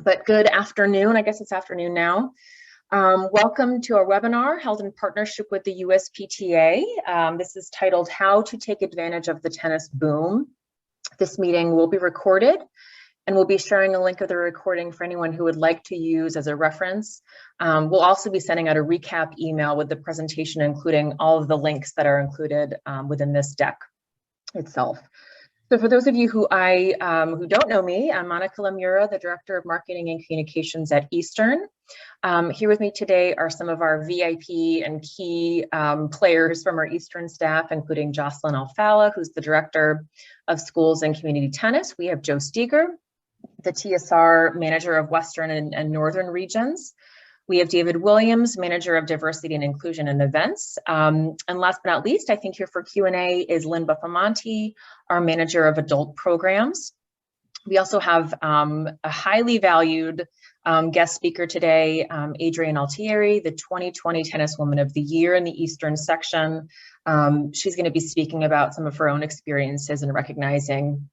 but good afternoon. I guess it's afternoon now. Welcome to our webinar held in partnership with the USPTA. This is titled How to Take Advantage of the Tennis Boom. This meeting will be recorded, and we'll be sharing a link of the recording for anyone who would like to use as a reference. We'll also be sending out a recap email with the presentation, including all of the links that are included within this deck itself. So for those of you who don't know me, I'm Monica Lemura, the Director of Marketing and Communications at Eastern. Here with me today are some of our VIP and key players from our Eastern staff, including Jocelyn Alfala, who's the Director of Schools and Community Tennis. We have Joe Steger, the TSR Manager of Western and Northern Regions. We have David Williams, Manager of Diversity and Inclusion and Events. And last but not least, I think here for Q&A is Lynn Buffamonte, our Manager of Adult Programs. We also have a highly valued guest speaker today, Adrian L Terry, the 2020 Tennis Woman of the Year in the Eastern section. She's going to be speaking about some of her own experiences in recognizing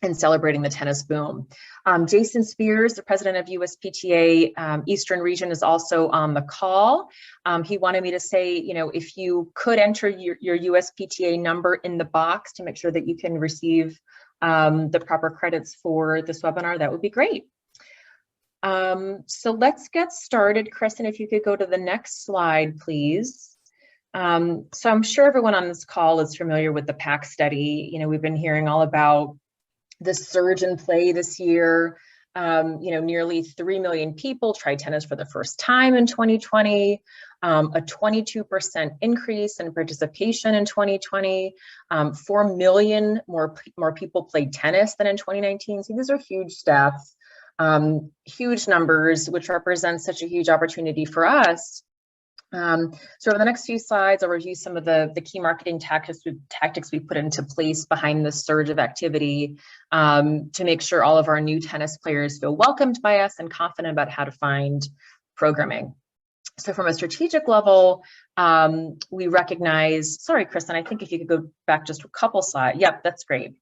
and celebrating the tennis boom. Jason Spears, the president of USPTA Eastern Region, is also on the call. He wanted me to say, if you could enter your USPTA number in the box to make sure that you can receive the proper credits for this webinar, that would be great. So let's get started. Kristen, if you could go to the next slide, please. So I'm sure everyone on this call is familiar with the PAC study. We've been hearing all about the surge in play this year. Nearly 3 million people tried tennis for the first time in 2020, a 22% increase in participation in 2020, 4 million more people played tennis than in 2019. So these are huge stats, huge numbers, which represent such a huge opportunity for us. So over the next few slides, I'll review some of the key marketing tactics we put into place behind this surge of activity to make sure all of our new tennis players feel welcomed by us and confident about how to find programming. So from a strategic level, we recognize, sorry, Kristen, I think if you could go back just a couple slides. Yep, that's great.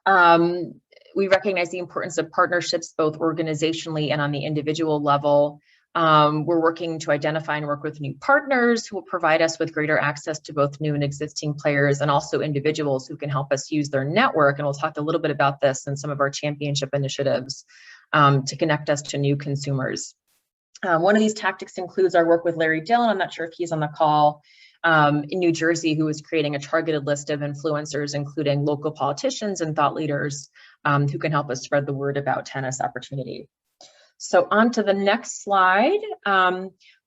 We recognize the importance of partnerships, both organizationally and on the individual level. We're working to identify and work with new partners who will provide us with greater access to both new and existing players, and also individuals who can help us use their network. And we'll talk a little bit about this in some of our championship initiatives to connect us to new consumers. One of these tactics includes our work with Larry Dillon. I'm not sure if he's on the call, in New Jersey, who is creating a targeted list of influencers, including local politicians and thought leaders who can help us spread the word about tennis opportunity. So on to the next slide.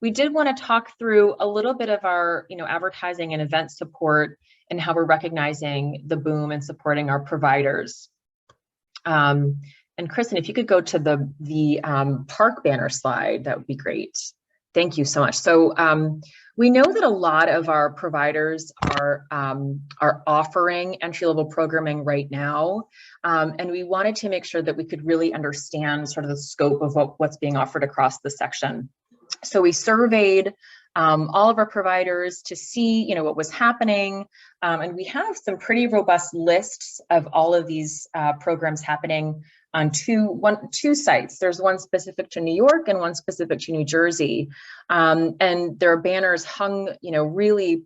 We did want to talk through a little bit of our, advertising and event support and how we're recognizing the boom and supporting our providers. And Kristen, if you could go to the park banner slide, that would be great. Thank you so much. So we know that a lot of our providers are offering entry-level programming right now, and we wanted to make sure that we could really understand sort of the scope of what's being offered across the section. So we surveyed all of our providers to see, what was happening, and we have some pretty robust lists of all of these programs happening on two sites. There's one specific to New York and one specific to New Jersey, and there are banners hung, really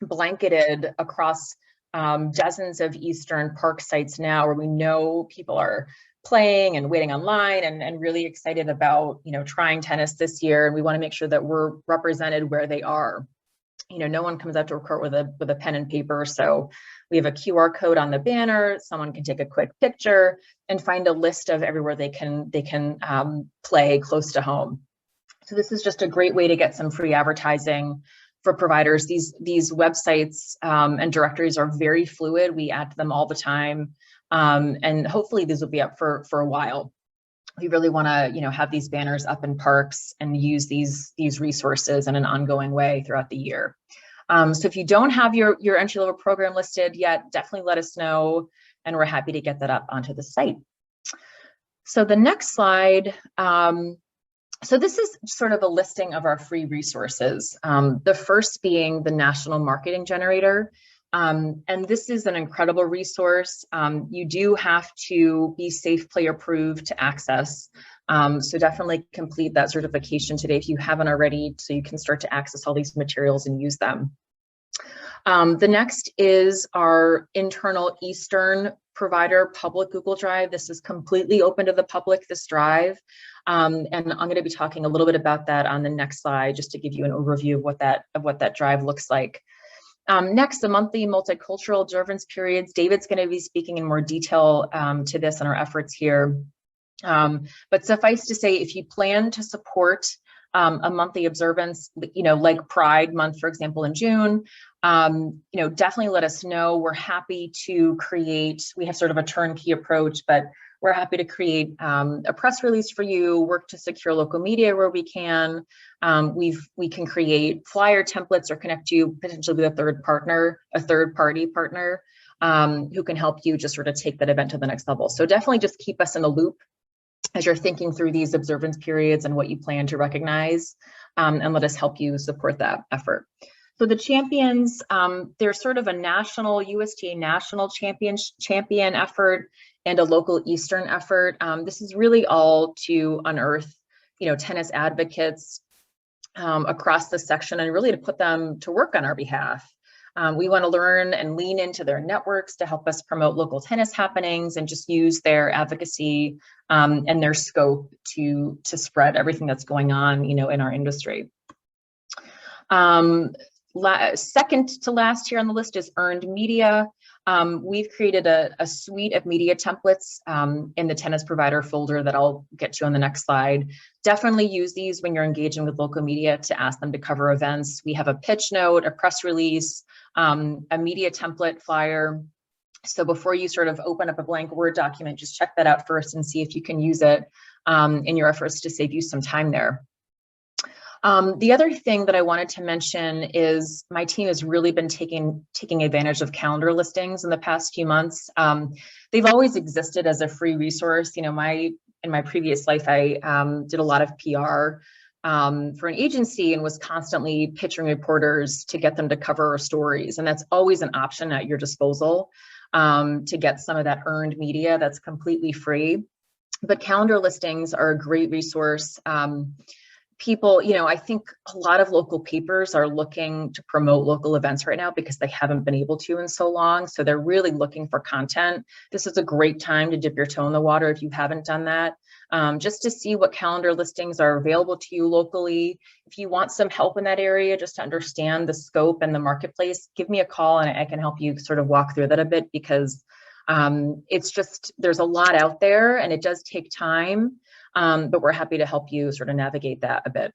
blanketed across dozens of Eastern Park sites now, where we know people are playing and waiting online and really excited about, trying tennis this year. And we want to make sure that we're represented where they are. No one comes out to a court with a pen and paper. So we have a QR code on the banner. Someone can take a quick picture and find a list of everywhere they can play close to home. So this is just a great way to get some free advertising for providers. These websites and directories are very fluid. We add to them all the time. And hopefully these will be up for a while. We really want to, have these banners up in parks and use these resources in an ongoing way throughout the year. So if you don't have your entry-level program listed yet, definitely let us know, and we're happy to get that up onto the site. So the next slide, so this is sort of a listing of our free resources. The first being the National Marketing Generator. And this is an incredible resource. You do have to be Safe Play approved to access So definitely complete that certification today if you haven't already, so you can start to access all these materials and use them. The next is our internal Eastern provider public Google Drive. This is completely open to the public, this drive. And I'm going to be talking a little bit about that on the next slide, just to give you an overview of what that drive looks like. Next, the monthly multicultural observance periods. David's going to be speaking in more detail to this and our efforts here. But suffice to say, if you plan to support a monthly observance, like Pride Month, for example, in June, definitely let us know. We're happy to create, we have sort of a turnkey approach, but we're happy to create a press release for you, work to secure local media where we can. We can create flyer templates or connect you potentially with a third-party partner who can help you just sort of take that event to the next level. So definitely just keep us in the loop as you're thinking through these observance periods and what you plan to recognize, and let us help you support that effort. So the champions, there's sort of a national USTA national champion effort and a local Eastern effort. This is really all to unearth, tennis advocates across the section and really to put them to work on our behalf. We want to learn and lean into their networks to help us promote local tennis happenings and just use their advocacy and their scope to spread everything that's going on, in our industry. Second to last here on the list is earned media. We've created a suite of media templates in the tennis provider folder that I'll get to on the next slide. Definitely use these when you're engaging with local media to ask them to cover events. We have a pitch note, a press release, a media template flyer. So before you sort of open up a blank Word document, just check that out first and see if you can use it in your efforts to save you some time there. The other thing that I wanted to mention is my team has really been taking advantage of calendar listings in the past few months. They've always existed as a free resource. In my previous life, I did a lot of PR for an agency and was constantly pitching reporters to get them to cover our stories. And that's always an option at your disposal to get some of that earned media that's completely free. But calendar listings are a great resource. People, I think a lot of local papers are looking to promote local events right now because they haven't been able to in so long. So they're really looking for content. This is a great time to dip your toe in the water if you haven't done that, just to see what calendar listings are available to you locally. If you want some help in that area, just to understand the scope and the marketplace, give me a call and I can help you sort of walk through that a bit, because it's just, there's a lot out there and it does take time. But we're happy to help you sort of navigate that a bit.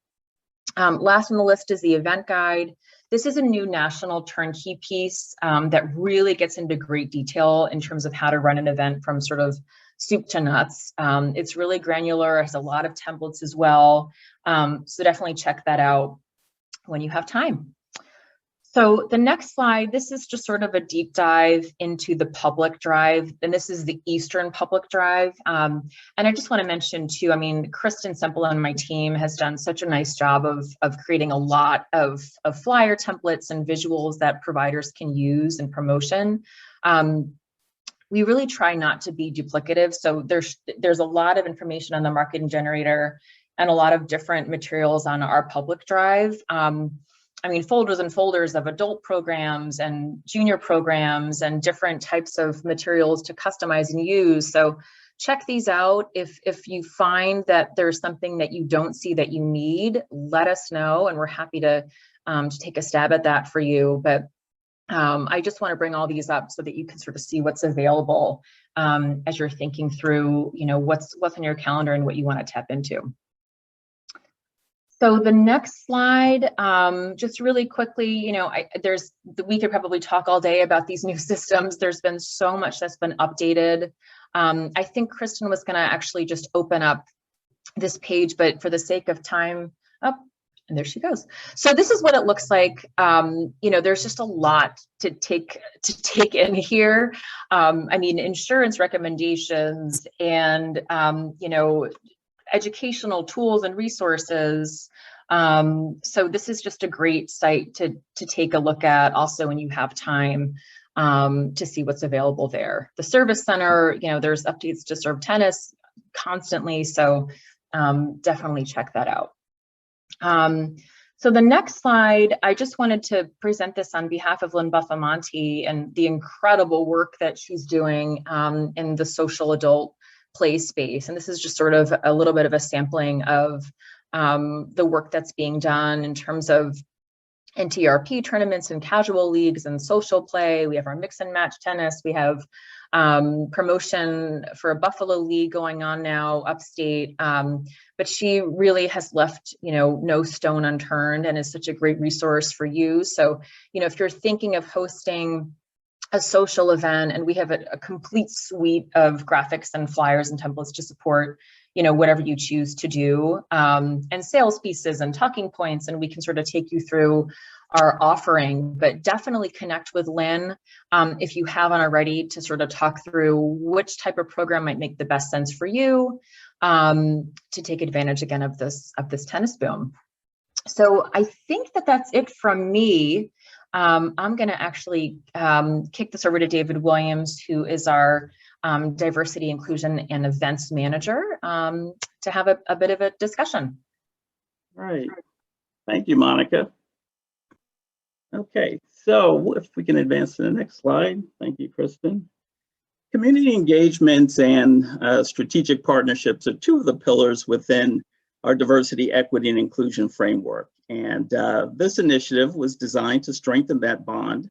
Last on the list is the event guide. This is a new national turnkey piece that really gets into great detail in terms of how to run an event from sort of soup to nuts. It's really granular, has a lot of templates as well. So definitely check that out when you have time. So the next slide, this is just sort of a deep dive into the public drive, and this is the Eastern public drive. And I just want to mention too, Kristen Semple and my team has done such a nice job of creating a lot of flyer templates and visuals that providers can use in promotion. We really try not to be duplicative. So there's a lot of information on the marketing generator and a lot of different materials on our public drive. Folders and folders of adult programs and junior programs and different types of materials to customize and use. So check these out. If you find that there's something that you don't see that you need, let us know, and we're happy to take a stab at that for you. But I just want to bring all these up so that you can sort of see what's available as you're thinking through, what's on your calendar and what you want to tap into. So the next slide, just really quickly, we could probably talk all day about these new systems. There's been so much that's been updated. I think Kristen was going to actually just open up this page, but for the sake of time, and there she goes. So this is what it looks like. There's just a lot to take in here. Insurance recommendations and, educational tools and resources. So this is just a great site to take a look at also when you have time to see what's available there. The service center, there's updates to serve tennis constantly. So definitely check that out. So the next slide, I just wanted to present this on behalf of Lynn Buffamonte and the incredible work that she's doing in the social adult play space. And this is just sort of a little bit of a sampling of the work that's being done in terms of NTRP tournaments and casual leagues and social play. We have our mix and match tennis. We have promotion for a Buffalo League going on now upstate. But she really has left, no stone unturned and is such a great resource for you. So, if you're thinking of hosting a social event, and we have a complete suite of graphics and flyers and templates to support, whatever you choose to do, and sales pieces and talking points, and we can sort of take you through our offering, but definitely connect with Lynn if you haven't already, to sort of talk through which type of program might make the best sense for you to take advantage again of this tennis boom. So I think that's it from me. I'm going to actually kick this over to David Williams, who is our diversity, inclusion, and events manager, to have a bit of a discussion. All right. Thank you, Monica. Okay, so if we can advance to the next slide. Thank you, Kristen. Community engagements and strategic partnerships are two of the pillars within our diversity, equity, and inclusion framework. And this initiative was designed to strengthen that bond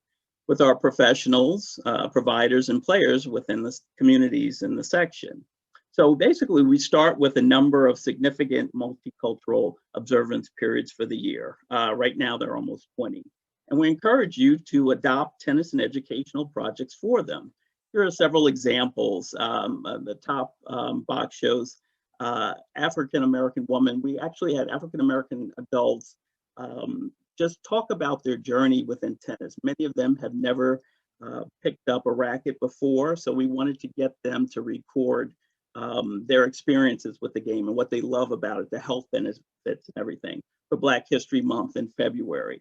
with our professionals, providers, and players within the communities in the section. So basically, we start with a number of significant multicultural observance periods for the year. Right now, there are almost 20. And we encourage you to adopt tennis and educational projects for them. Here are several examples. The top box shows African-American woman. We actually had African-American adults just talk about their journey within tennis. Many of them have never picked up a racket before, so we wanted to get them to record their experiences with the game and what they love about it, the health benefits and everything, for Black History Month in February.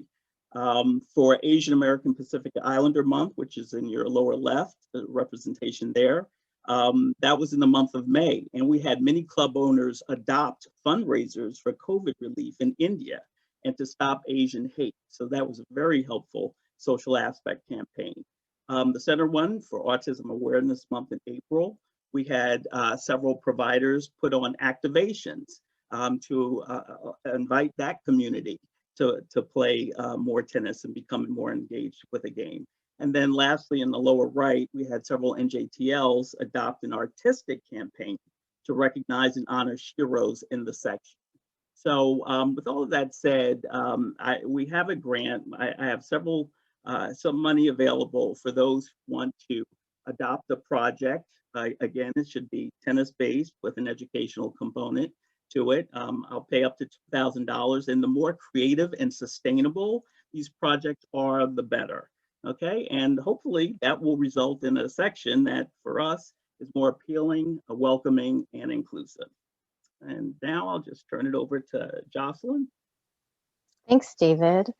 For Asian American Pacific Islander Month, which is in your lower left, the representation there, that was in the month of May. And we had many club owners adopt fundraisers for COVID relief in India and to stop Asian hate. So that was a very helpful social aspect campaign. The center one for Autism Awareness Month in April, we had several providers put on activations to invite that community to play more tennis and become more engaged with the game. And then lastly, in the lower right, we had several NJTLs adopt an artistic campaign to recognize and honor heroes in the section. So with all of that said, we have a grant. I have some money available for those who want to adopt a project. Again, it should be tennis-based with an educational component to it. I'll pay up to $2,000, and the more creative and sustainable these projects are, the better. Okay, and hopefully that will result in a section that for us is more appealing, welcoming, and inclusive. And now I'll just turn it over to Jocelyn. Thanks, David.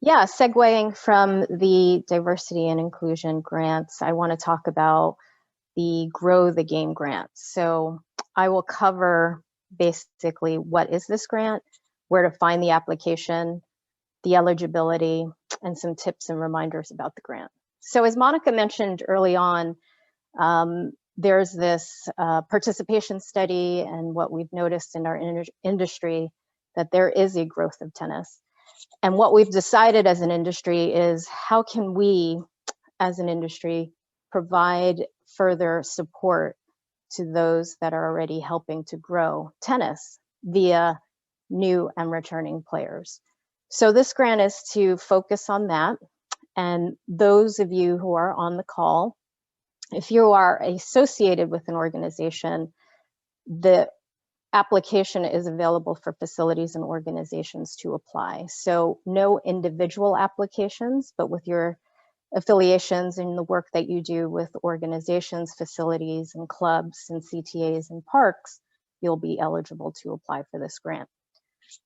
Yeah, segueing from the diversity and inclusion grants, I want to talk about the Grow the Game grant. So I will cover basically what is this grant, where to find the application, the eligibility, and some tips and reminders about the grant. So as Monica mentioned early on, there's this participation study, and what we've noticed in our industry, that there is a growth of tennis. And what we've decided as an industry is, how can we as an industry provide further support to those that are already helping to grow tennis via new and returning players. So this grant is to focus on that. And those of you who are on the call, if you are associated with an organization, the application is available for facilities and organizations to apply. So no individual applications, but with your affiliations and the work that you do with organizations, facilities, and clubs and CTAs and parks, you'll be eligible to apply for this grant.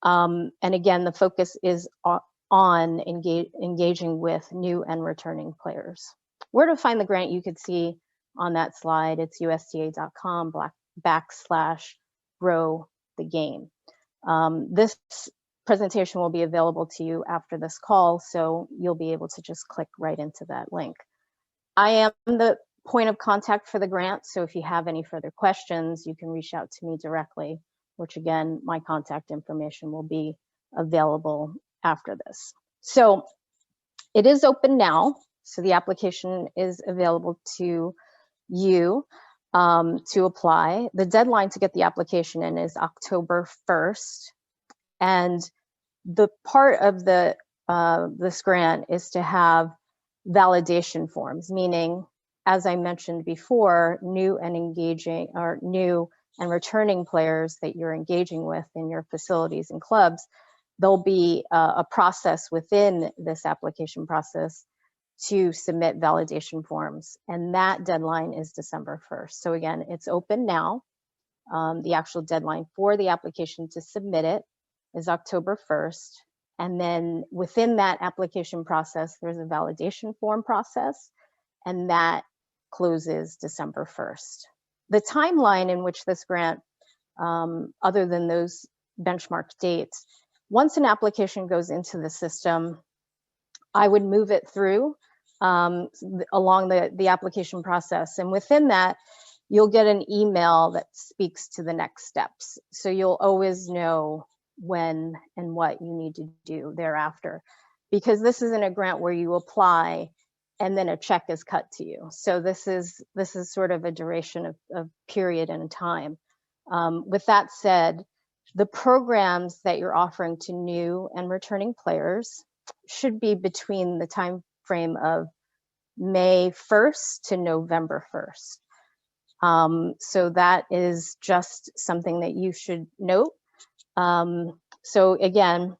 And again, the focus is on engaging with new and returning players. Where to find the grant, you could see on that slide. It's USTA.com/grow the the game. This presentation will be available to you after this call, so you'll be able to just click right into that link. I am the point of contact for the grant, so if you have any further questions, you can reach out to me directly, which again, my contact information will be available after this. So it is open now, so the application is available to you to apply. The deadline to get the application in is October 1st, and the part of this grant is to have validation forms, meaning, as I mentioned before, new and returning players that you're engaging with in your facilities and clubs. There'll be a process within this application process to submit validation forms, and that deadline is December 1st. So again, it's open now. The actual deadline for the application to submit it is October 1st. And then within that application process, there's a validation form process, and that closes December 1st. The timeline in which this grant, other than those benchmark dates, once an application goes into the system, I would move it through along the application process. And within that, you'll get an email that speaks to the next steps. So you'll always know when and what you need to do thereafter, because this isn't a grant where you apply and then a check is cut to you. So this is sort of a duration of period and time. With that said, the programs that you're offering to new and returning players should be between the time frame of May 1st to November 1st. So that is just something that you should note. So again,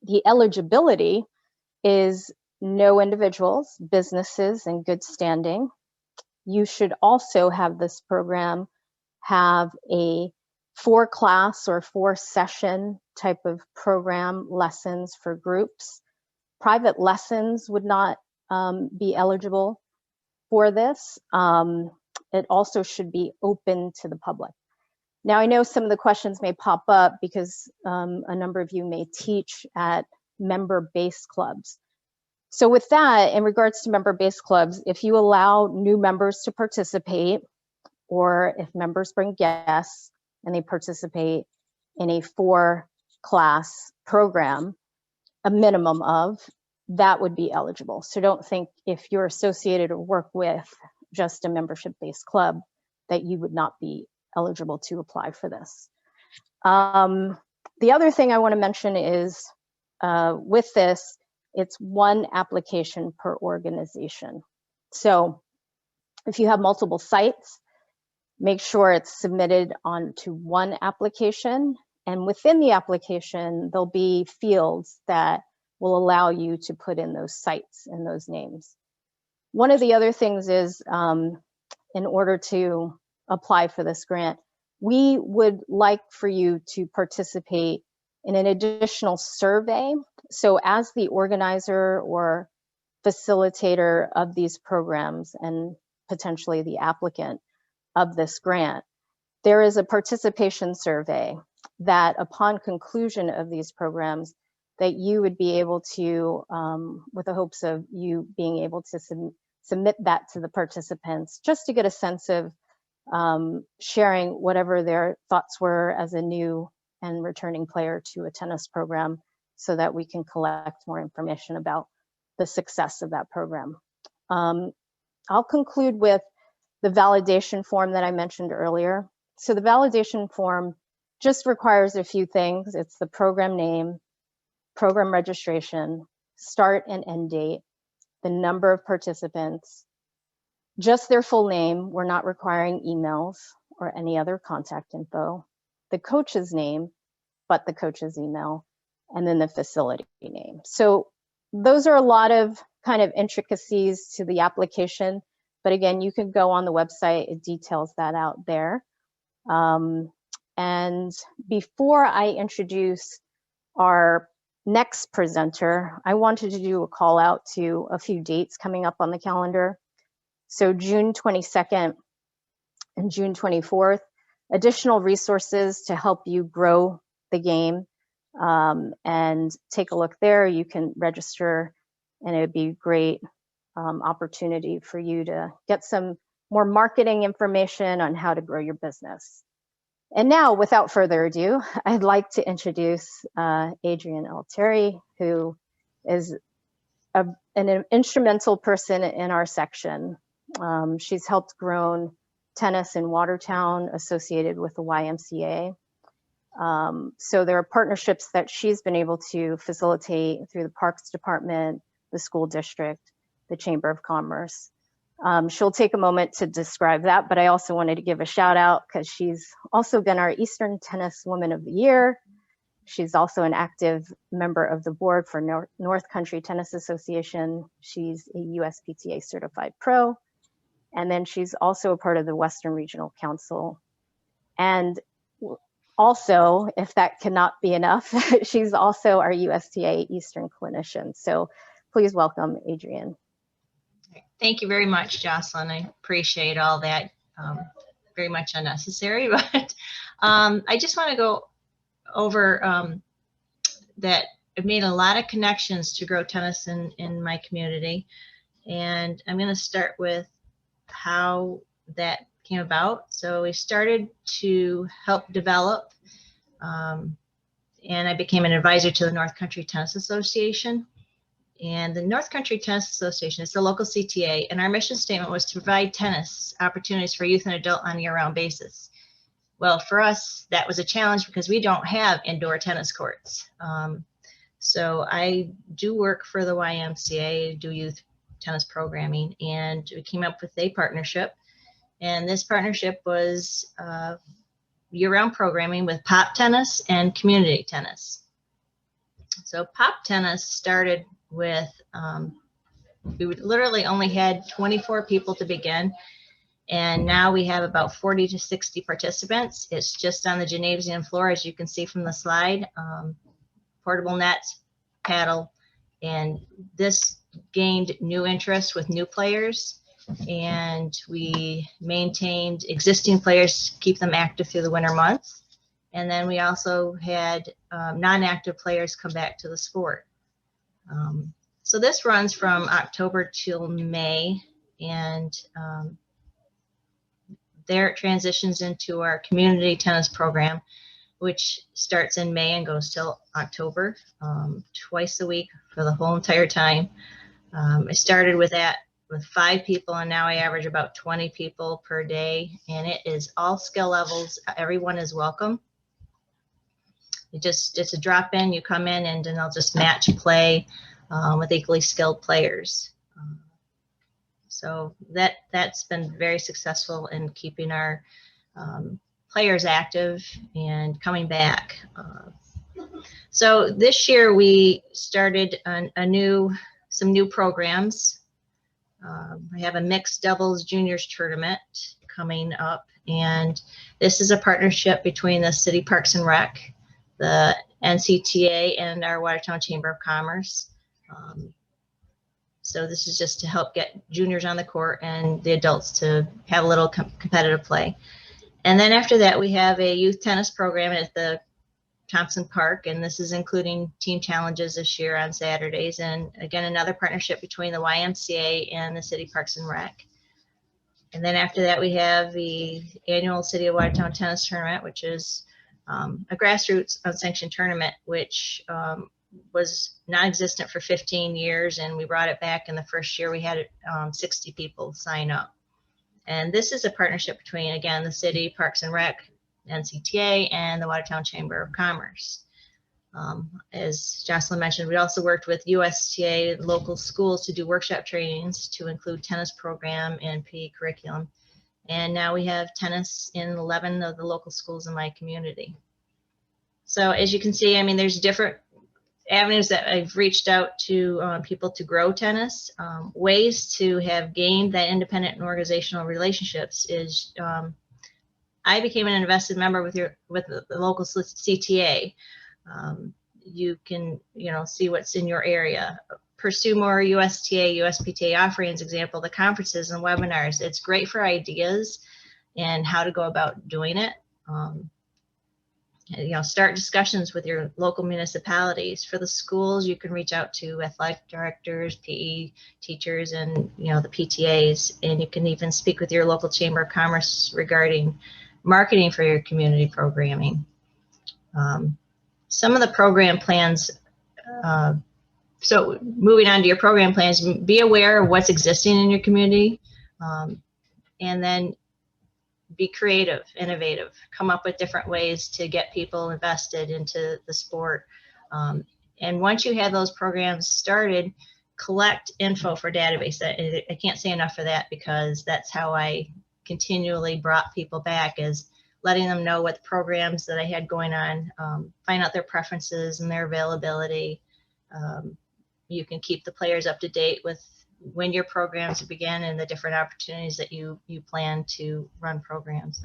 the eligibility is no individuals, businesses in good standing. You should also have this program have a 4-class or 4-session type of program, lessons for groups. Private lessons would not be eligible for this. It also should be open to the public. Now, I know some of the questions may pop up because a number of you may teach at member-based clubs. So with that, in regards to member-based clubs, if you allow new members to participate, or if members bring guests and they participate in a 4-class program, a minimum of, that would be eligible. So don't think if you're associated or work with just a membership-based club that you would not be eligible to apply for this. The other thing I want to mention is with this, it's 1 application per organization. So if you have multiple sites, make sure it's submitted onto 1 application. And within the application, there'll be fields that will allow you to put in those sites and those names. One of the other things is, in order to apply for this grant, we would like for you to participate in an additional survey. So as the organizer or facilitator of these programs and potentially the applicant of this grant, there is a participation survey that upon conclusion of these programs that you would be able to, with the hopes of you being able to submit that to the participants, just to get a sense of sharing whatever their thoughts were as a new and returning player to a tennis program, so that we can collect more information about the success of that program. I'll conclude with the validation form that I mentioned earlier. So the validation form just requires a few things. It's the program name, program registration, start and end date, the number of participants, just their full name. We're not requiring emails or any other contact info, the coach's name, but the coach's email, and then the facility name. So those are a lot of kind of intricacies to the application. But again, you can go on the website, it details that out there. And before I introduce our next presenter, I wanted to do a call out to a few dates coming up on the calendar. So June 22nd and June 24th, additional resources to help you grow the game. And take a look there. You can register, and it would be a great opportunity for you to get some more marketing information on how to grow your business. And now, without further ado, I'd like to introduce Adrian L Terry, who is an instrumental person in our section. She's helped grow tennis in Watertown associated with the YMCA. So there are partnerships that she's been able to facilitate through the Parks Department, the school district, the Chamber of Commerce. She'll take a moment to describe that, but I also wanted to give a shout out because she's also been our Eastern Tennis Woman of the Year. She's also an active member of the board for North Country Tennis Association. She's a USPTA certified pro. And then she's also a part of the Western Regional Council. And also, if that cannot be enough, she's also our USTA Eastern clinician. So please welcome Adrian. Thank you very much, Jocelyn. I appreciate all that. Very much unnecessary, but I just want to go over that I've made a lot of connections to grow tennis in my community. And I'm going to start with how that came about. So we started to help develop, and I became an advisor to the North Country Tennis Association. And the North Country Tennis Association is the local CTA, and our mission statement was to provide tennis opportunities for youth and adult on a year-round basis. Well, for us, that was a challenge because we don't have indoor tennis courts. So I do work for the YMCA, do youth tennis programming, and we came up with a partnership. And this partnership was year-round programming with pop tennis and community tennis. So pop tennis started with, we literally only had 24 people to begin. And now we have about 40 to 60 participants. It's just on the gymnasium floor, as you can see from the slide, portable nets, paddle, and this gained new interest with new players. And we maintained existing players to keep them active through the winter months. And then we also had non-active players come back to the sport. So this runs from October till May, and there it transitions into our community tennis program, which starts in May and goes till October, twice a week for the whole entire time. I started with that with 5 people, and now I average about 20 people per day, and it is all skill levels. Everyone is welcome. It's a drop in, you come in and then they'll just match play with equally skilled players. So that's been very successful in keeping our players active and coming back. So this year we started some new programs. I have a mixed doubles juniors tournament coming up, and this is a partnership between the City Parks and Rec, the NCTA, and our Watertown Chamber of Commerce. So this is just to help get juniors on the court and the adults to have a little competitive play. And then after that, we have a youth tennis program at the Thompson Park, and this is including team challenges this year on Saturdays. And again, another partnership between the YMCA and the City Parks and Rec. And then after that, we have the annual City of Watertown Tennis Tournament, which is a grassroots unsanctioned tournament, which was non-existent for 15 years, and we brought it back. In the first year, we had 60 people sign up. And this is a partnership between, again, the City Parks and Rec, NCTA, and the Watertown Chamber of Commerce. As Jocelyn mentioned, we also worked with USTA local schools to do workshop trainings to include tennis program and PE curriculum. And now we have tennis in 11 of the local schools in my community. So as you can see, I mean, there's different avenues that I've reached out to people to grow tennis. Ways to have gained that independent and organizational relationships is I became an invested member with the local CTA. You can see what's in your area. Pursue more USTA, USPTA offerings, example, the conferences and webinars. It's great for ideas and how to go about doing it. Start discussions with your local municipalities. For the schools, you can reach out to athletic directors, PE teachers, and the PTAs, and you can even speak with your local chamber of commerce regarding marketing for your community programming. Some of the program plans, so moving on to your program plans, be aware of what's existing in your community, and then be creative, innovative, come up with different ways to get people invested into the sport. And once you have those programs started, collect info for database. I can't say enough for that, because that's how I continually brought people back, is letting them know what the programs that I had going on, find out their preferences and their availability. You can keep the players up to date with when your programs begin and the different opportunities that you plan to run programs.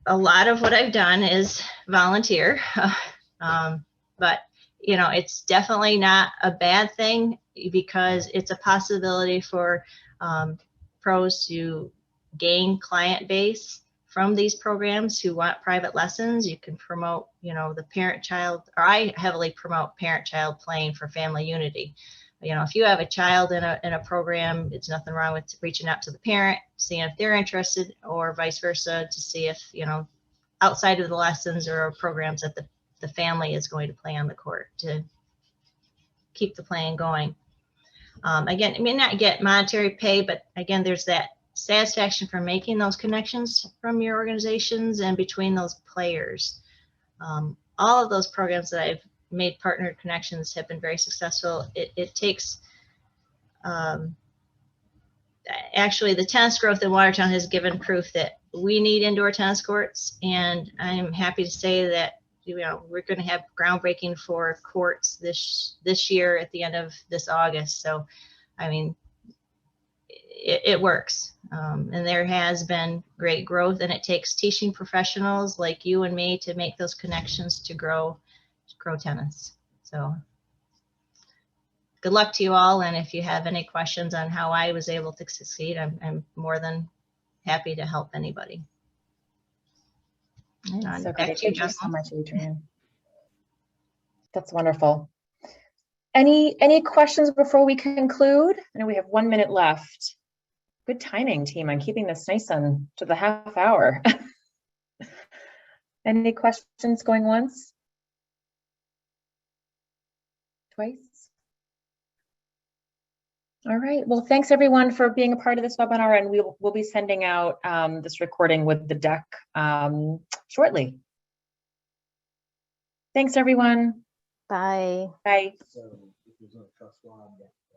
A lot of what I've done is volunteer, but it's definitely not a bad thing, because it's a possibility for pros to gain client base from these programs who want private lessons. You can promote, the parent-child, or I heavily promote parent-child playing for family unity. If you have a child in a program, it's nothing wrong with reaching out to the parent, seeing if they're interested, or vice versa, to see if, outside of the lessons or programs that the family is going to play on the court, to keep the playing going. Again, it may not get monetary pay, but again, there's that satisfaction for making those connections from your organizations and between those players. All of those programs that I've made partner connections have been very successful. It takes, actually, the tennis growth in Watertown has given proof that we need indoor tennis courts, and I'm happy to say that we're going to have groundbreaking for courts this year at the end of this August. So, I mean, it works, and there has been great growth, and it takes teaching professionals like you and me to make those connections to grow tennis. So good luck to you all, and if you have any questions on how I was able to succeed, I'm more than happy to help anybody. So Back great. to you, Thank you so Jocelyn. much, Adrian. That's wonderful. Any questions before we conclude? I know we have 1 minute left. Good timing, team. I'm keeping this nice on to the half hour. Any questions going once? Twice? All right. Well, thanks everyone for being a part of this webinar, and we'll be sending out this recording with the deck shortly. Thanks everyone. Bye. Bye.